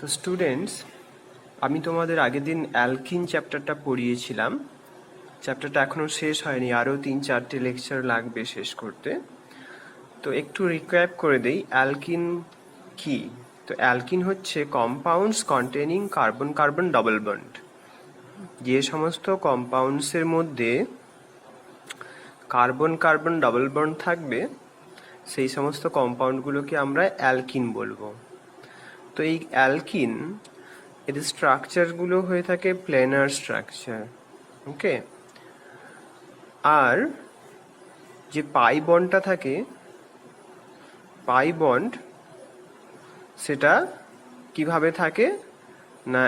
So students, আমি তোমাদের আগের দিন অ্যালকিন চ্যাপ্টারটা পড়িয়েছিলাম। চ্যাপ্টারটা এখনও শেষ হয়নি, আরও 3-4টে লেকচার লাগবে শেষ করতে। তো একটু রিক্যাপ করে দেই, অ্যালকিন কি। তো অ্যালকিন হচ্ছে compounds containing carbon carbon double bond. যে সমস্ত কম্পাউন্ডসের মধ্যে কার্বন কার্বন ডাবল বন্ড থাকবে সেই সমস্ত কম্পাউন্ডগুলোকে আমরা অ্যালকিন বলবো। তো এই অ্যালকিন এদের স্ট্রাকচারগুলো হয়ে থাকে প্ল্যানার স্ট্রাকচার, ওকে। আর যে পাই বন্ডটা থাকে, পাই বন্ড সেটা কিভাবে থাকে না,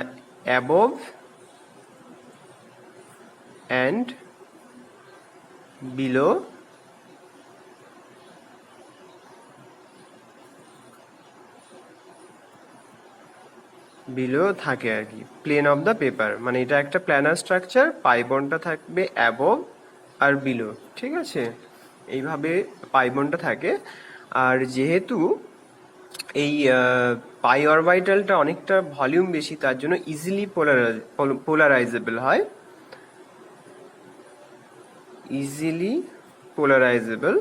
অ্যাবভ অ্যান্ড বিলো থাকে আর কি, প্লেন অফ দ্য পেপার। মানে এটা একটা প্ল্যানার স্ট্রাকচার, পাই বন্ডটা থাকবে অ্যাবভ আর বিলো, ঠিক আছে। এইভাবে পাই বন্ডটা থাকে। আর যেহেতু এই পাই অরবিটালটা অনেকটা ভলিউম বেশি, তার জন্য ইজিলি পোলারাইজেবল হয়। Easily polarisable.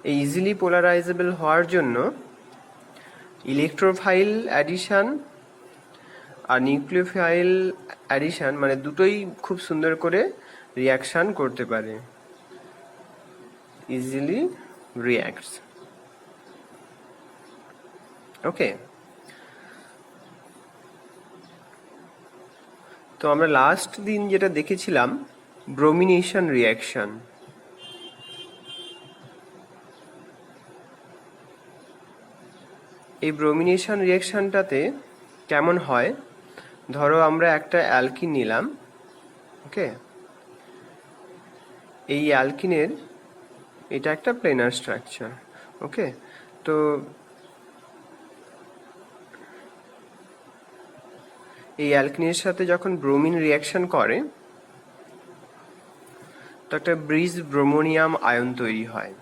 এই ইজিলি পোলারাইজেবল হওয়ার জন্য ইলেকট্রোফাইল অ্যাডিশন আর নিউক্লিওফাইল অ্যাডিশন মানে দুটোই খুব সুন্দর করে রিয়াকশন করতে পারে, ইজিলি রিয়াক্টস, ওকে। তো আমরা লাস্ট দিন যেটা দেখেছিলাম ব্রোমিনেশন রিয়াকশন। এই ব্রোমিনেশন রিয়াকশনটাতে কেমন হয়, ধরো আমরা একটা অ্যালকিন নিলাম, ওকে। এই অ্যালকিনের এটা একটা প্লেনার স্ট্রাকচার, ওকে। তো এই অ্যালকিনের সাথে যখন ব্রোমিন রিয়াকশন করে তো একটা ব্রিজ ব্রোমোনিয়াম আয়ন তৈরি হয়।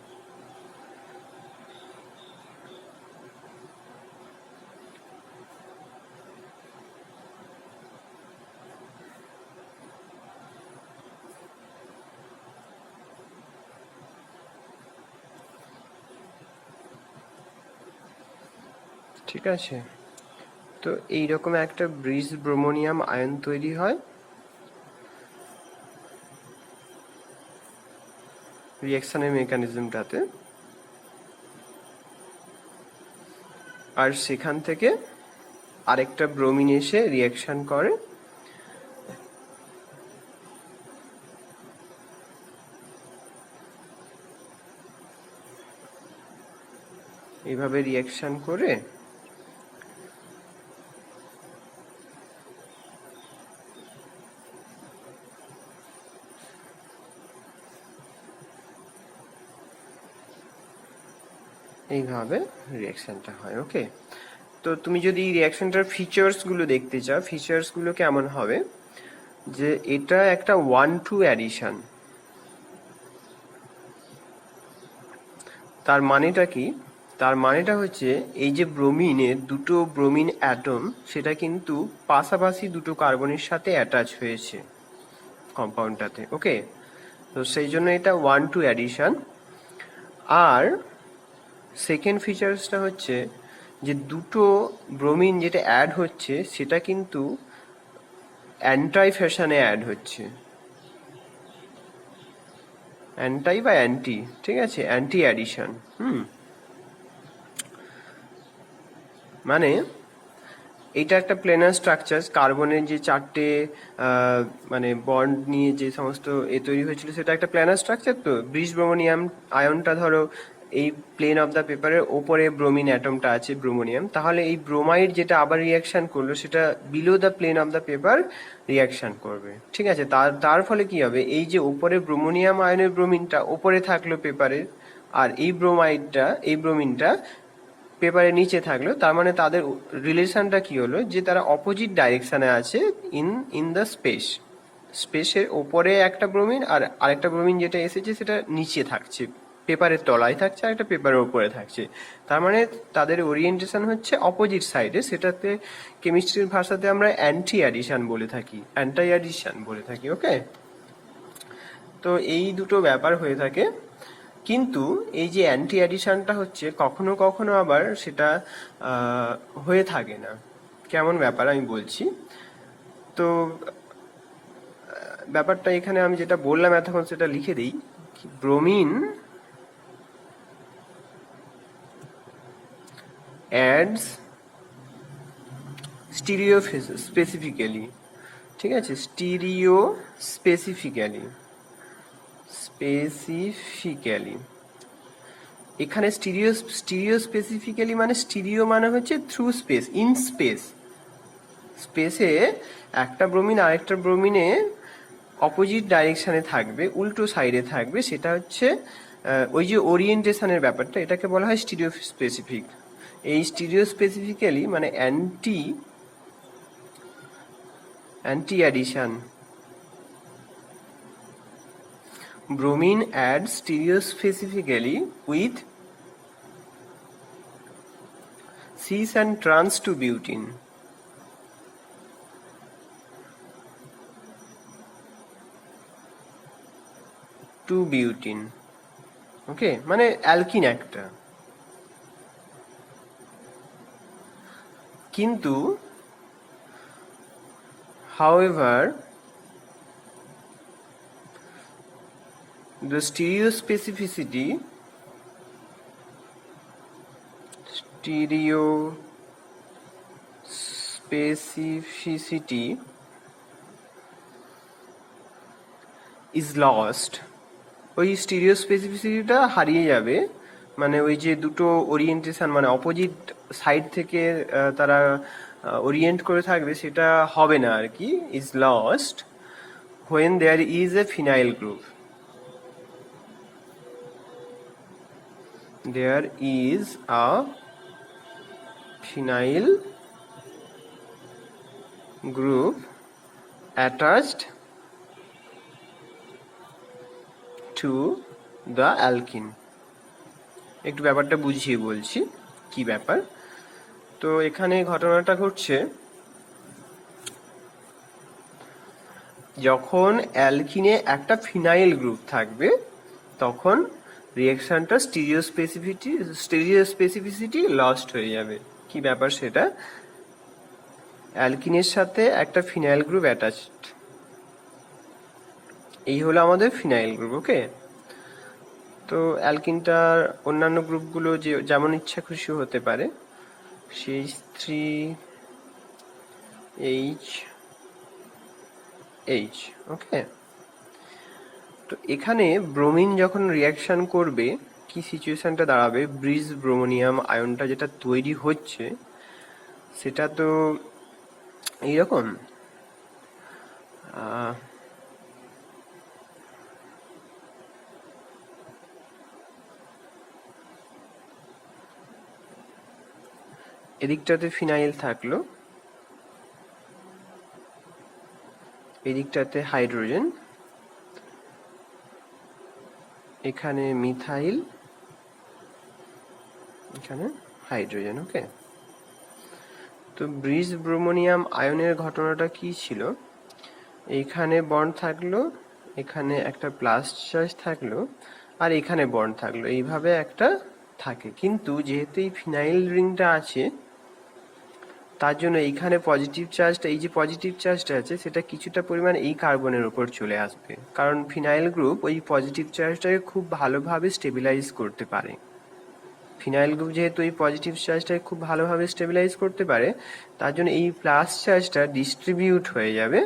ঠিক আছে, তো এইরকম একটা ব্রিজ ব্রোমোনিয়াম আয়ন তৈরি হয় রিয়াকশনের মেকানিজমটাতে। আর সেখান থেকে আরেকটা ব্রোমিন এসে রিয়াকশন করে, এইভাবে রিয়াকশন করে এইভাবে রিয়াকশনটা হয়, ওকে। তো তুমি যদি রিয়াকশনটার ফিচার্সগুলো দেখতে চাও, ফিচার্সগুলো কেমন হবে, যে এটা একটা 1-2 অ্যাডিশন। তার মানেটা কি, তার মানেটা হচ্ছে এই যে ব্রোমিনের দুটো ব্রোমিন অ্যাটম সেটা কিন্তু পাশাপাশি দুটো কার্বনের সাথে অ্যাটাচ হয়েছে কম্পাউন্ডটাতে, ওকে। তো সেই জন্য এটা 1-2 অ্যাডিশন। আর সেকেন্ড ফিচার্সটা হচ্ছে যে দুটো ব্রোমিন যেটা অ্যাড হচ্ছে সেটা কিন্তু অ্যান্টাই ফ্যাশনে অ্যাড হচ্ছে, অ্যান্টাই বা অ্যান্টি, ঠিক আছে, অ্যান্টি অ্যাডিশন। মানে এটা একটা প্লেনার স্ট্রাকচার, কার্বনের যে চারটে মানে বন্ড নিয়ে যে সমস্ত তৈরি হয়েছিল সেটা একটা প্লেনার স্ট্রাকচার। তো ব্রিজ ব্রোমোনিয়াম আয়নটা ধরো এই প্লেন অফ দ্য পেপারের ওপরে ব্রোমিন অ্যাটমটা আছে ব্রোমোনিয়াম, তাহলে এই ব্রোমাইড যেটা আবার রিয়াকশন করলো সেটা below the plane of the paper reaction করবে, ঠিক আছে। তার ফলে কি হবে, এই যে ওপরে ব্রোমোনিয়াম আয়নের ব্রোমিনটা ওপরে থাকলো পেপারের, আর এই ব্রোমিনটা পেপারের নিচে থাকলো, তার মানে তাদের রিলেশনটা কি হলো, যে তারা অপোজিট ডাইরেকশনে আছে ইন দ্য স্পেসের ওপরে একটা ব্রোমিন আর আরেকটা ব্রোমিন যেটা এসেছে সেটা নিচে থাকছে পেপারের তলায় থাকছে আর একটা পেপারের উপরে থাকছে, তার মানে তাদের ওরিয়েন্টেশন হচ্ছে অপোজিট সাইডে। সেটাতে কেমিস্ট্রির ভাষাতে আমরা অ্যান্টি অ্যাডিশন বলে থাকি, অ্যান্টাই অ্যাডিশন বলে থাকি। ওকে, তো এই দুটো ব্যাপার হয়ে থাকে। কিন্তু এই যে অ্যান্টি অ্যাডিশনটা হচ্ছে কখনো কখনো আবার সেটা হয়ে থাকে না। কেমন ব্যাপার আমি বলছি। তো ব্যাপারটা এখানে আমি যেটা বললাম এতক্ষণ সেটা লিখে দিই। ব্রোমিন অ্যাডস স্টিরিও স্পেসিফিক্যালি, ঠিক আছে, স্টিরিও স্পেসিফিক্যালি এখানে স্টিরিও স্পেসিফিক্যালি মানে স্টিরিও মানে হচ্ছে থ্রু স্পেস, ইন স্পেসে একটা ব্রোমিন আরেকটা ব্রোমিনে অপোজিট ডাইরেকশনে থাকবে, উল্টো সাইডে থাকবে, সেটা হচ্ছে ওই যে ওরিয়েন্টেশনের ব্যাপারটা, এটাকে বলা হয় স্টিরিও স্পেসিফিক। এই স্টিরিও স্পেসিফিক্যালি মানে anti addition. Bromine adds stereospecifically with cis and trans to butene. ওকে, মানে অ্যালকিন একটা। কিন্তু however the stereospecificity is lost। ওই স্টিরিওস্পেসিফিসিটিটা হারিয়ে যাবে, মানে ওই যে দুটো ওরিয়েন্টেশন মানে অপোজিট সাইড থেকে তারা ওরিয়েন্ট করে থাকবে সেটা হবে না আর কি, is lost when there is a phenyl group. There is a phenyl group attached to the alkene। একটু ব্যাপারটা বুঝিয়ে বলছি কি ব্যাপার। তো এখানে ঘটনাটা ঘটছে যখন অ্যালকিনে একটা ফিনাইল গ্রুপ থাকবে তখন রিঅ্যাকশনটা স্টিরিওস্পেসিফিসিটি লস্ট হয়ে যাবে। কি ব্যাপার সেটা, অ্যালকিনের সাথে একটা ফিনাইল গ্রুপ অ্যাটাচড, এই হলো আমাদের ফিনাইল গ্রুপ। ওকে, তো অ্যালকিনটার অন্যান্য গ্রুপগুলো যে যেমন ইচ্ছা খুশি হতে পারে, CH3H। ওকে, তো এখানে ব্রোমিন যখন রিয়াকশন করবে কি সিচুয়েশনটা দাঁড়াবে, ব্রিজ ব্রোমোনিয়াম আয়নটা যেটা তৈরি হচ্ছে সেটা তো এইরকম, এদিকটাতে ফিনাইল থাকলো, এদিকটাতে হাইড্রোজেন, এখানে মিথাইল, এখানে হাইড্রোজেন। ওকে, তো ব্রিজ ব্রোমোনিয়াম আয়নের ঘটনাটা কি ছিল, এইখানে বন্ড থাকলো, এখানে একটা প্লাস চার্জ থাকলো, আর এখানে বন্ড থাকলো, এইভাবে একটা থাকে। কিন্তু যেহেতু এই ফিনাইল রিংটা আছে তার জন্য এইখানে পজিটিভ চার্জটা, এই যে পজিটিভ চার্জটা আছে সেটা কিছুটা পরিমাণ এই কার্বনের উপর চলে আসবে, কারণ ফিনাইল গ্রুপ ওই পজিটিভ চার্জটাকে খুব ভালোভাবে স্টেবিলাইজ করতে পারে। ফিনাইল গ্রুপ যেহেতু এই পজিটিভ চার্জটাকে খুব ভালোভাবে স্টেবিলাইজ করতে পারে তার জন্য এই প্লাস চার্জটা ডিস্ট্রিবিউট হয়ে যাবে,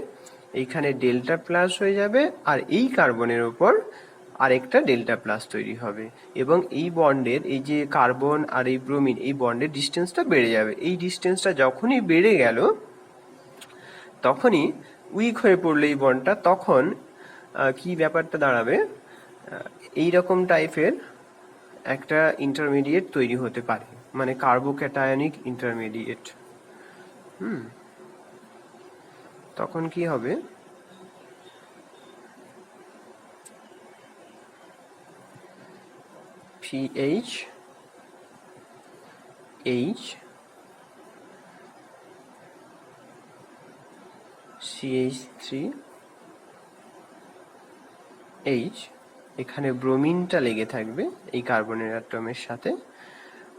এইখানে ডেল্টা প্লাস হয়ে যাবে, আর এই কার্বনের উপর আরেকটা ডেল্টা প্লাস তৈরি হবে, এবং এই বন্ডের এই যে কার্বন আর এই ব্রোমিন এই বন্ডের ডিস্টেন্সটা বেড়ে যাবে। এই ডিস্টেন্সটা যখনই বেড়ে গেল তখনই উইক হয়ে পড়লো এই বন্ডটা, তখন কি ব্যাপারটা দাঁড়াবে, এই রকম টাইপের একটা ইন্টারমিডিয়েট তৈরি হতে পারে, মানে কার্বোক্যাটায়নিক ইন্টারমিডিয়েট। তখন কি হবে, PH H CH3 H, এখানে ব্রোমিনটা লেগে থাকবে এই কার্বনের অ্যাটমের সাথে,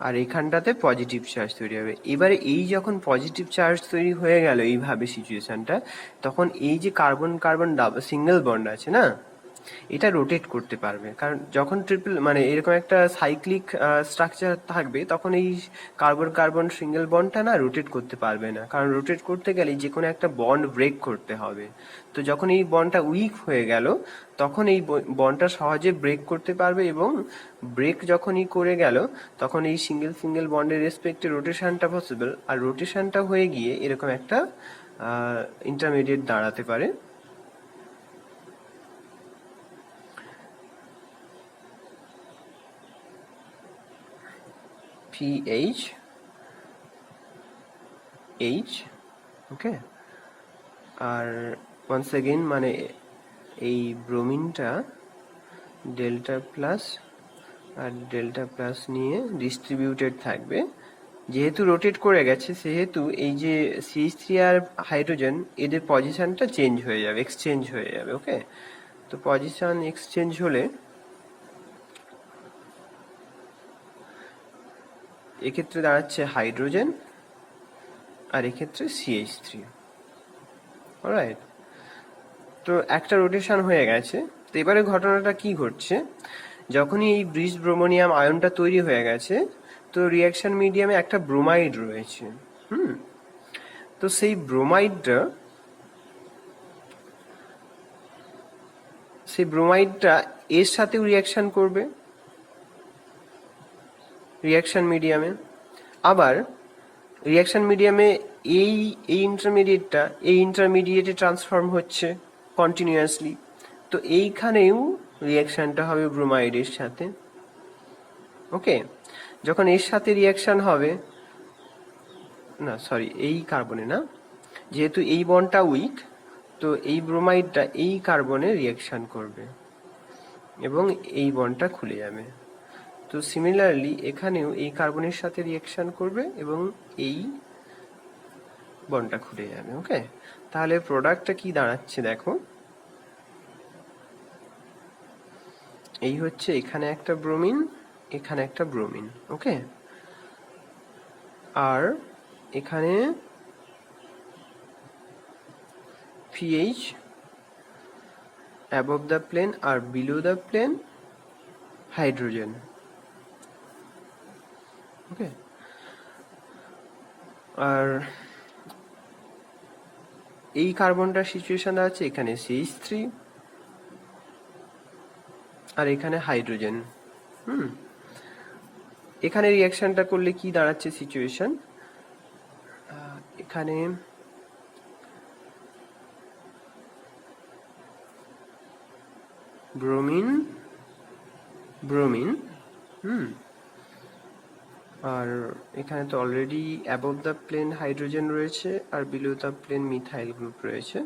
আর এখানটাতে পজিটিভ চার্জ তৈরি হবে। এবারে এই যখন পজিটিভ চার্জ তৈরি হয়ে গেল এইভাবে সিচুয়েশনটা, তখন এই যে carbon carbon double single bond আছে না, এটা রোটেট করতে পারবে। কারণ যখন ট্রিপল মানে এরকম একটা সাইক্লিক স্ট্রাকচার থাকবে, তখন এই কার্বন কার্বন সিঙ্গেল বন্ডটা না রোটেট করতে পারবে না, কারণ রোটেট করতে গেলে যে কোনো একটা বন্ড ব্রেক করতে হবে। তো যখন এই বন্ডটা উইক হয়ে গেল, তখন এই বন্ডটা সহজে ব্রেক করতে পারবে, এবং ব্রেক যখনই করে গেল তখন এই সিঙ্গেল সিঙ্গেল বন্ডের রেসপেক্টে রোটেশনটা পসিবল, আর রোটেশনটা হয়ে গিয়ে এরকম একটা ইন্টারমিডিয়েট দাঁড়াতে পারে। PH H, ওকে। আর ওয়ান্স এগেইন মানে এই ব্রোমিনটা ডেল্টা প্লাস আর ডেল্টা প্লাস নিয়ে ডিস্ট্রিবিউটেড থাকবে। যেহেতু রোটেট করে গেছে, সেহেতু এই যে CH3 আর হাইড্রোজেন এদের পজিশনটা চেঞ্জ হয়ে যাবে, এক্সচেঞ্জ হয়ে যাবে, ওকে। তো পজিশন এক্সচেঞ্জ হলে এক্ষেত্রে দাঁড়াচ্ছে হাইড্রোজেন, আর এক্ষেত্রে CH3, অলরাইট। তো একটা রোটেশন হয়ে গেছে। তো এবারে ঘটনাটা কি ঘটছে, যখনই এই ব্রিজ ব্রোমোনিয়াম আয়নটা তৈরি হয়ে গেছে, তো রিয়াকশন মিডিয়ামে একটা ব্রোমাইড রয়েছে। তো সেই ব্রোমাইডটা এর সাথেও রিয়াকশন করবে রিয়াকশন মিডিয়ামে। আবার রিয়াকশন মিডিয়ামে এই ইন্টারমিডিয়েটে ট্রান্সফর্ম হচ্ছে কন্টিনিউয়াসলি। তো এইখানেও রিয়াকশনটা হবে ব্রোমাইডের সাথে, ওকে। যখন এর সাথে রিয়াকশন হবে, না সরি এই কার্বনে না, যেহেতু এই বন্ডটা উইক, তো এই ব্রোমাইডটা এই কার্বনে রিয়াকশন করবে এবং এই বন্ডটা খুলে যাবে। তো সিমিলারলি এখানেও এই কার্বনের সাথে রিয়াকশন করবে এবং এই বন্ডটা খুলে যাবে, ওকে। তাহলে প্রোডাক্টটা কি দাঁড়াচ্ছে দেখো, এই হচ্ছে এখানে একটা ব্রোমিন, এখানে একটা ব্রোমিন, ওকে। আর এখানে PH above the plane আর below the plane hydrogen, okay. আর এই কার্বনটার সিচুয়েশন আছে এখানে CH3 আর এখানে হাইড্রোজেন। এখানে রিয়াকশনটা করলে কি দাঁড়াচ্ছে সিচুয়েশন, এখানে ব্রোমিন ব্রোমিন আর এখানে তো already above the plane hydrogen রয়েছে আর below the plane methyl group রয়েছে।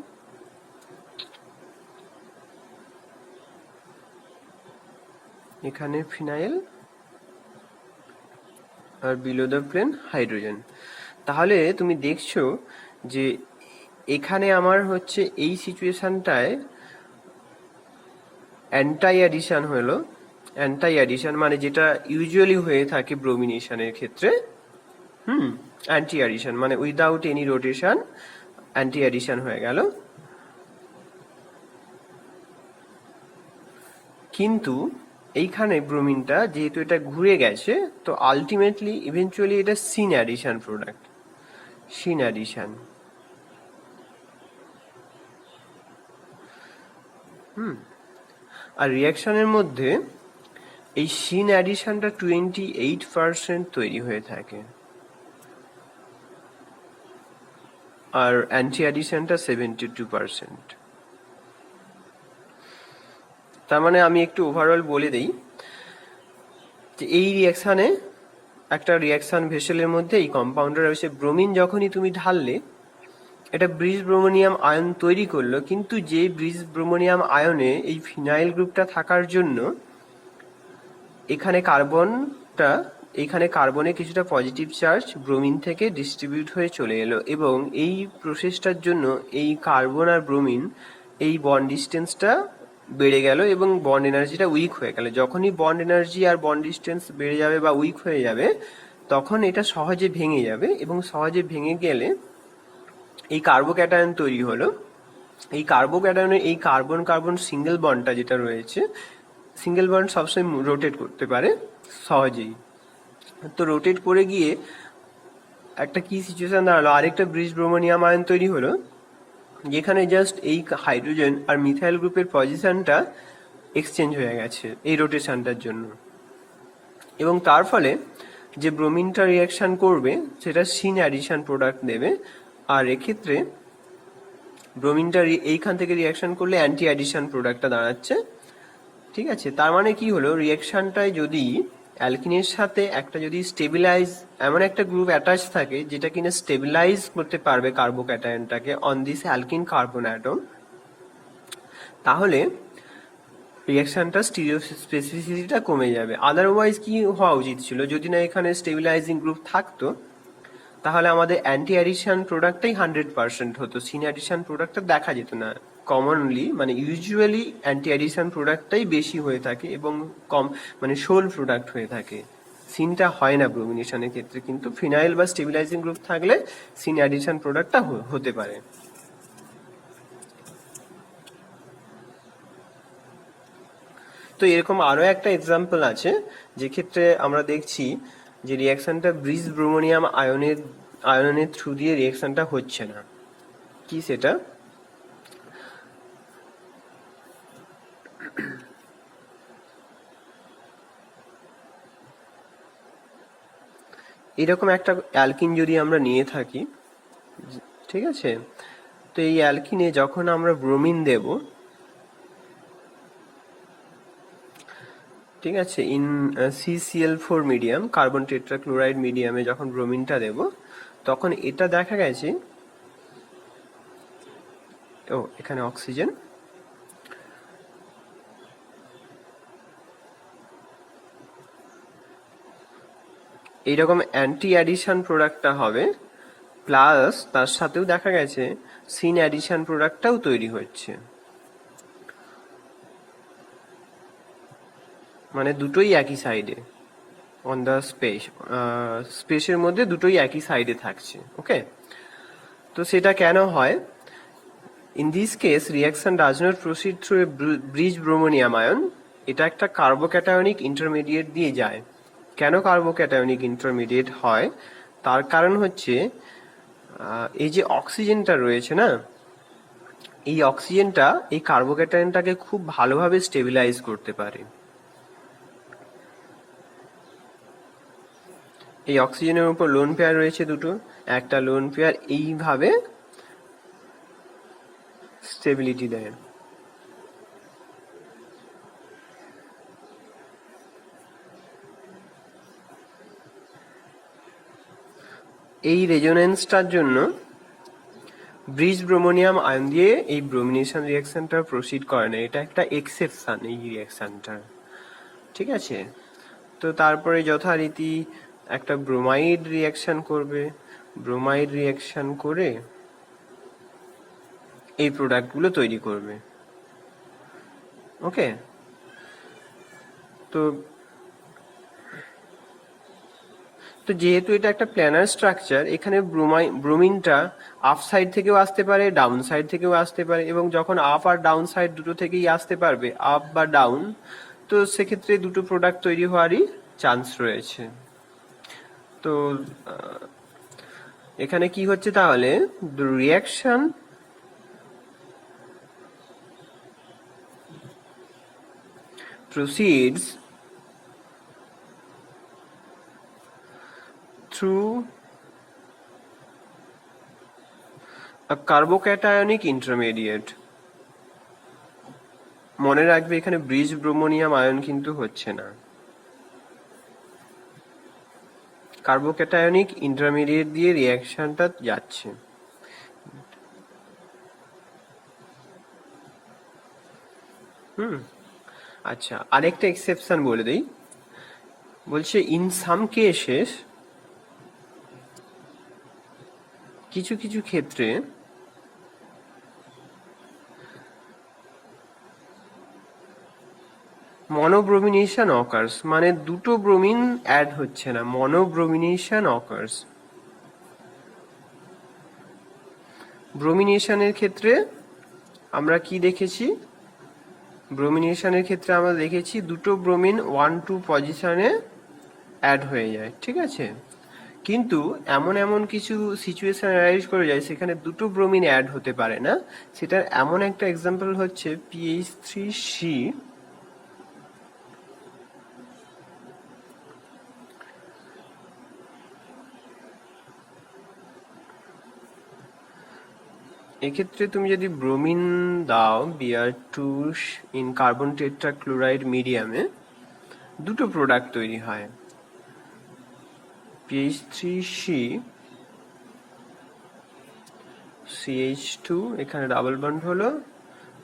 এখানে ফিনাইল আর বিলো দ্য প্লেন হাইড্রোজেন। তাহলে তুমি দেখছো যে এখানে আমার হচ্ছে এই সিচুয়েশনটায় অ্যান্টাই অ্যাডিশন হলো। অ্যান্টাই অ্যাডিশন মানে যেটা ইউজুয়ালি হয়ে থাকে ব্রোমিনেশনের ক্ষেত্রে, অ্যান্টি অ্যাডিশন মানে without any rotation anti addition হয়ে গেল। কিন্তু এইখানে ব্রোমিনটা যেহেতু এটা ঘুরে গেছে, তো আলটিমেটলি ইভেনচুয়ালি এটা syn addition product, syn addition. আর রিয়াকশনের মধ্যে এই সিন অ্যাডিশনটা 28% তৈরি হয়ে থাকে আর অ্যান্টি অ্যাডিশনটা 72%। তার মানে আমি একটু ওভারঅল বলে দিই যে এই রিয়াকশানে একটা রিয়াকশান ভেসেলের মধ্যে এই কম্পাউন্ডার রয়েছে। ব্রোমিন যখনই তুমি ঢাললে এটা ব্রিজ ব্রোমোনিয়াম আয়ন তৈরি করলো, কিন্তু যে ব্রিজ ব্রোমোনিয়াম আয়নে এই ফিনাইল গ্রুপটা থাকার জন্য এখানে কার্বনে কিছুটা পজিটিভ চার্জ ব্রোমিন থেকে ডিস্ট্রিবিউট হয়ে চলে এলো, এবং এই প্রসেসটার জন্য এই কার্বন আর ব্রোমিন এই বন্ড ডিস্টেন্সটা বেড়ে গেল এবং বন্ড এনার্জিটা উইক হয়ে গেল। যখনই বন্ড এনার্জি আর বন্ড ডিস্টেন্স বেড়ে যাবে বা উইক হয়ে যাবে, তখন এটা সহজে ভেঙে যাবে, এবং সহজে ভেঙে গেলে এই কার্বোক্যাটায়ন তৈরি হলো। এই কার্বোক্যাটায়নের এই কার্বন কার্বন সিঙ্গেল বন্ডটা যেটা রয়েছে, সিঙ্গেল বন্ড সবসময় রোটেট করতে পারে সহজেই। তো রোটেট করে গিয়ে একটা কি সিচুয়েশন দাঁড়ালো, আরেকটা ব্রিজ ব্রোমোনিয়াম আয়ন তৈরি হলো, যেখানে জাস্ট এই হাইড্রোজেন আর মিথাইল গ্রুপের পজিশনটা এক্সচেঞ্জ হয়ে গেছে এই রোটেশনটার জন্য, এবং তার ফলে যে ব্রোমিনটা রিয়াকশন করবে সেটা সিন অ্যাডিশন প্রোডাক্ট দেবে। আর এক্ষেত্রে ব্রোমিনটা এইখান থেকে রিয়াকশন করলে অ্যান্টি অ্যাডিশন প্রোডাক্টটা দাঁড়াচ্ছে। ঠিক আছে, তার মানে কি হলো, রিয়াকশনটায় যদি অ্যালকিনের সাথে একটা যদি স্টেবিলাইজ এমন একটা গ্রুপ অ্যাটাচ থাকে যেটা কিনা স্টেবিলাইজ করতে পারবে কার্বোক্যাটায়নটাকে on this alkene carbon atom, তাহলে রিয়াকশনটা স্টিরিও স্পেসিফিসিটিটা কমে যাবে। আদারওয়াইজ কি হওয়া উচিত ছিল, যদি না এখানে স্টেবিলাইজিং গ্রুপ থাকতো তাহলে আমাদের অ্যান্টি অ্যাডিশন প্রোডাক্টটাই 100% হতো, সিন অ্যাডিশন প্রোডাক্টটা দেখা যেত না। কমনলি মানে ইউজুয়ালি অ্যান্টি অ্যাডিশন প্রোডাক্টটাই বেশি হয়ে থাকে এবং কম মানে সোল প্রোডাক্ট হয়ে থাকে, সিনটা হয় না ব্রোমিনেশনের ক্ষেত্রে। কিন্তু ফিনাইল বা স্টেবিলাইজিং গ্রুপ থাকলে সিন অ্যাডিশন প্রোডাক্টটা হতে পারে। তো এরকম আরো একটা এক্সাম্পল আছে যে ক্ষেত্রে আমরা দেখছি যে রিয়াকশনটা ব্রিজ ব্রোমোনিয়াম আয়নের থ্রু দিয়ে রিয়াকশনটা হচ্ছে না। কি সেটা? এরকম একটা অ্যালকিন যদি আমরা নিয়ে থাকি, ঠিক আছে, তো এই অ্যালকিনে যখন আমরা ব্রোমিন দেব, ঠিক আছে, in CCl4 medium, carbon tetrachloride মিডিয়ামে যখন ব্রোমিনটা দেব, তখন এটা দেখা গেছে, এখানে অক্সিজেন, এইরকম অ্যান্টি অ্যাডিশন প্রোডাক্টটা হবে, প্লাস তার সাথেও দেখা গেছে সিন অ্যাডিশন প্রোডাক্টটাও তৈরি হচ্ছে। মানে দুটোই একই সাইডে, অন দ্য স্পেসের মধ্যে দুটোই একই সাইডে থাকছে। ওকে, তো সেটা কেন হয়? In this case reaction does not proceed through a bridge bromonium ion, এটা একটা কার্বোক্যাটায়নিক ইন্টারমিডিয়েট দিয়ে যায়। কেন কার্বোক্যাটায়নিক ইন্টারমিডিয়েট হয়? তার কারণ হচ্ছে এই যে অক্সিজেনটা রয়েছে না, এই অক্সিজেনটা এই কার্বোক্যাটায়নটাকে খুব ভালোভাবে স্টেবিলাইজ করতে পারে। এই অক্সিজেনের উপর লোন পেয়ার রয়েছে দুটো, একটা লোন পেয়ার এইভাবে স্টেবিলিটি দেয়। এই রেজোনেন্সটার জন্য ব্রিজ ব্রোমোনিয়াম আয়ন দিয়ে এই ব্রোমিনেশন রিয়াকশনটা প্রসিড করে না, এটা একটা এক্সেপশন এই রিয়াকশনটা। ঠিক আছে, তো তারপরে যথারীতি একটা ব্রোমাইড রিয়াকশন করবে, ব্রোমাইড রিয়াকশন করে এই প্রোডাক্টগুলো তৈরি করবে। ওকে, তো যেহেতু এটা একটা প্ল্যানার স্ট্রাকচার, এখানে ব্রোমিনটা আপ সাইড থেকেও আসতে পারে, ডাউন সাইড থেকেও আসতে পারে, এবং যখন আপ আর ডাউন সাইড দুটো থেকেই আসতে পারবে, আপ বা ডাউন, তো সেক্ষেত্রে দুটো প্রোডাক্ট তৈরি হওয়ারই চান্স রয়েছে। তো এখানে কি হচ্ছে তাহলে, reaction proceeds through a carbocationic intermediate। মনে রাখবে এখানে ব্রিজ ব্রোমোনিয়াম আয়ন কিন্তু হচ্ছে না, কার্বোক্যাটায়নিক ইন্টারমিডিয়েট দিয়ে রিয়াকশনটা যাচ্ছে। আচ্ছা, আরেকটা এক্সেপশন বলে দেই, বলছে ইন সাম কেসেস, কিছু কিছু ক্ষেত্রে মনোব্রোমিনেশন অকার্স, মানে দুটো ব্রোমিন অ্যাড হচ্ছে না, মনোব্রোমিনেশন অকার্স। ব্রোমিনেশনের ক্ষেত্রে আমরা কি দেখেছি, ব্রোমিনেশনের ক্ষেত্রে আমরা দেখেছি দুটো ব্রোমিন 1-2 পজিশনে অ্যাড হয়ে যায়, ঠিক আছে। কিন্তু এমন এমন কিছু সিচুয়েশন অ্যারাইজ করে যায় সেখানে দুটো ব্রোমিন অ্যাড হতে পারে না। সেটার এমন একটা এক্সাম্পল হচ্ছে PH3C, এক্ষেত্রে তুমি যদি ব্রোমিন দাও Br2 ইন কার্বন টেট্রাক্লোরাইড মিডিয়ামে, দুটো প্রোডাক্ট তৈরি হয়, PH3C CH2, এখানে ডাবল বন্ড হলো,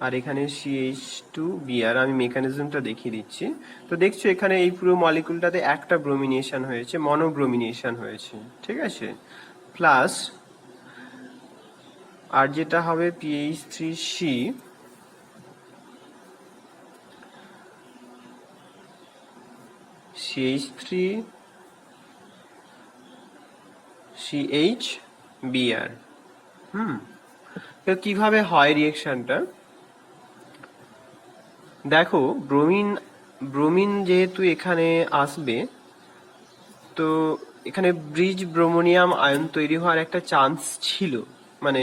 আর এখানে CH2Br। আমি মেকানিজমটা দেখিয়ে দিচ্ছি। তো দেখছো এখানে এই পুরো মলিকুলটাতে একটা ব্রোমিনেশন হয়েছে, মনোব্রোমিনেশন হয়েছে, ঠিক আছে। প্লাস আর যেটা হবে PH3C CH3 CHBr। তো কিভাবে হয় রিয়েকশনটা দেখো, ব্রোমিন যেহেতু এখানে আসবে, তো এখানে ব্রিজ ব্রোমোনিয়াম আয়ন তৈরি হওয়ার একটা চান্স ছিল, মানে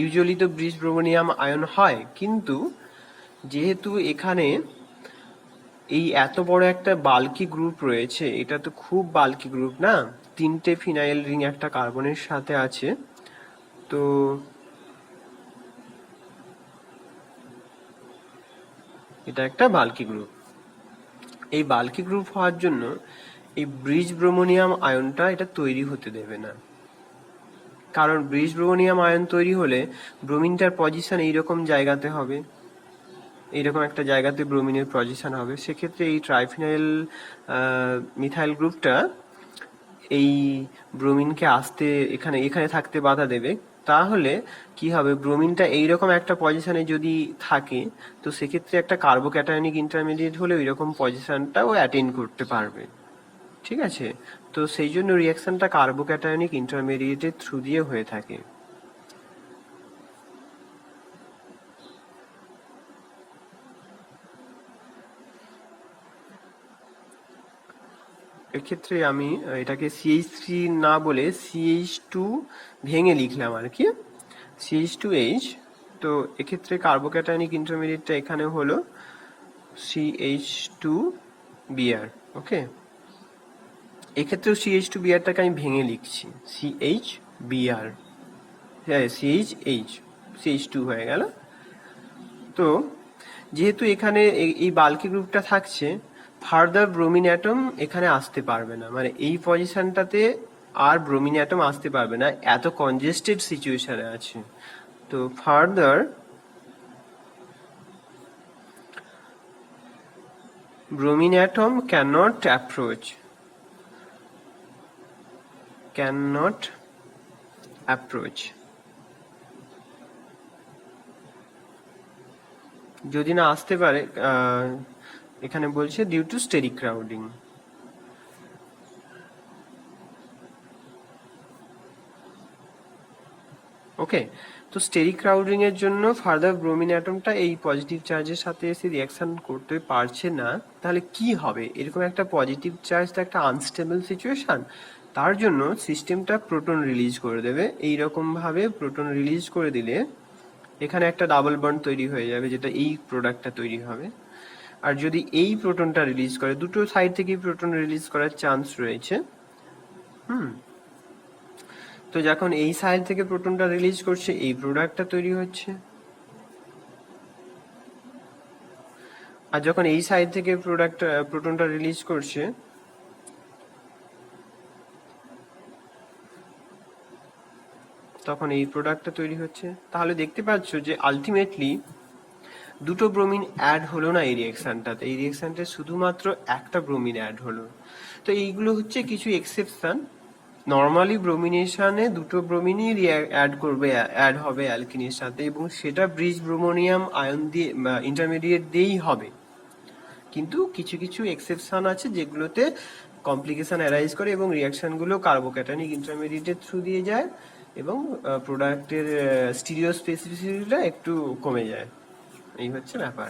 ইউজুয়ালি তো ব্রিজ ব্রোমোনিয়াম আয়ন হয়, কিন্তু যেহেতু এখানে এই এত বড় একটা বাল্কি গ্রুপ রয়েছে, এটা তো খুব বাল্কি গ্রুপ না, 3টে ফিনাইল রিং একটা কার্বনের সাথে আছে, তো এটা একটা বাল্কি গ্রুপ। এই বাল্কি গ্রুপ হওয়ার জন্য এই ব্রিজ ব্রোমোনিয়াম আয়নটা এটা তৈরি হতে দেবে না, কারণ ব্রিজ ব্রোমোনিয়াম আয়ন তৈরি হলে ব্রোমিনটার পজিশন এইরকম জায়গাতে হবে, এইরকম একটা জায়গাতে ব্রোমিনের পজিশন হবে। সেক্ষেত্রে এই ট্রাইফিনাইল মিথাইল গ্রুপটা এই ব্রোমিনকে আসতে এখানে এখানে থাকতে বাধা দেবে। তাহলে কি হবে, ব্রোমিনটা এইরকম একটা পজিশনে যদি থাকে, তো সেক্ষেত্রে একটা কার্বোক্যাটায়নিক ইন্টারমিডিয়েট হলে ওইরকম পজিশনটাও অ্যাটেন্ড করতে পারবে, ঠিক আছে। তো সেই জন্য রিয়াকশনটা কার্বোক্যাটায়নিক ইন্টারমিডিয়েটের থ্রু দিয়ে হয়ে থাকে। এক্ষেত্রে আমি এটাকে CH3 না বলে CH2 ভেঙে লিখলাম আর কি, CH2H। তো এক্ষেত্রে কার্বোক্যাটায়নিক ইন্টারমিডিয়েটটা এখানে হলো CH2Br, ওকে। এক্ষেত্রেও CH2Brটাকে আমি ভেঙে লিখছি CHBr, হ্যাঁ CHH, CH2 হয়ে গেল। তো যেহেতু এখানে এই বাল্কি গ্রুপটা থাকছে, ফার্দার ব্রোমিন অ্যাটম এখানে আসতে পারবে না, মানে এই পজিশনটাতে আর ব্রোমিন অ্যাটম আসতে পারবে না, এত কনজেস্টেড সিচুয়েশনে আছে। তো further bromine atom cannot approach, যদি না আসতে পারে, এখানে বলছে ডিউ টু স্টেরিক ক্রাউডিং। ওকে, তো স্টেরিক ক্রাউডিং এর জন্য ফার্দার ব্রোমিন অ্যাটমটা এই পজিটিভ চার্জের সাথে এসে রিঅ্যাকশন করতে পারছে না। তাহলে কি হবে, এরকম একটা পজিটিভ চার্জ তো একটা আনস্টেবল সিচুয়েশন, তার জন্য সিস্টেমটা প্রোটন রিলিজ করে দেবে। এইরকম ভাবে প্রোটন রিলিজ করে দিলে এখানে একটা ডাবল বন্ড তৈরি হয়ে যাবে, যেটা এই প্রোডাক্টটা তৈরি হবে। আর যদি এই প্রোটনটা রিলিজ করে, দুটো সাইড থেকেই প্রোটন রিলিজ করার চান্স রয়েছে। তো যখন এই সাইড থেকে প্রোটনটা রিলিজ করছে, এই প্রোডাক্টটা তৈরি হচ্ছে, আর যখন এই সাইড থেকে প্রোটনটা রিলিজ করছে, তখন এই প্রোডাক্টটা তৈরি হচ্ছে। তাহলে দেখতে পাচ্ছ যে আলটিমেটলি দুটো ব্রোমিন অ্যাড হলো না এই রিয়াকশনটাতে, এই রিয়াকশনটা শুধুমাত্র একটা ব্রোমিন অ্যাড হলো। তো এইগুলো হচ্ছে কিছু এক্সেপশন। নর্মালি ব্রোমিনেশনে দুটো ব্রোমিনই অ্যাড করবে, অ্যাড হবে অ্যালকিনের সাথে, এবং সেটা ব্রিজ ব্রোমোনিয়াম আয়ন দিয়ে ইন্টারমিডিয়েট দিয়েই হবে। কিন্তু কিছু কিছু এক্সেপশন আছে যেগুলোতে কমপ্লিকেশন অ্যারাইজ করে এবং রিয়াকশনগুলো কার্বোক্যাটানিক ইন্টারমিডিয়েটের থ্রু দিয়ে যায় এবং প্রোডাক্টের স্টিরিও স্পেসিফিসিটিটা একটু কমে যায়। এই হচ্ছে ব্যাপার।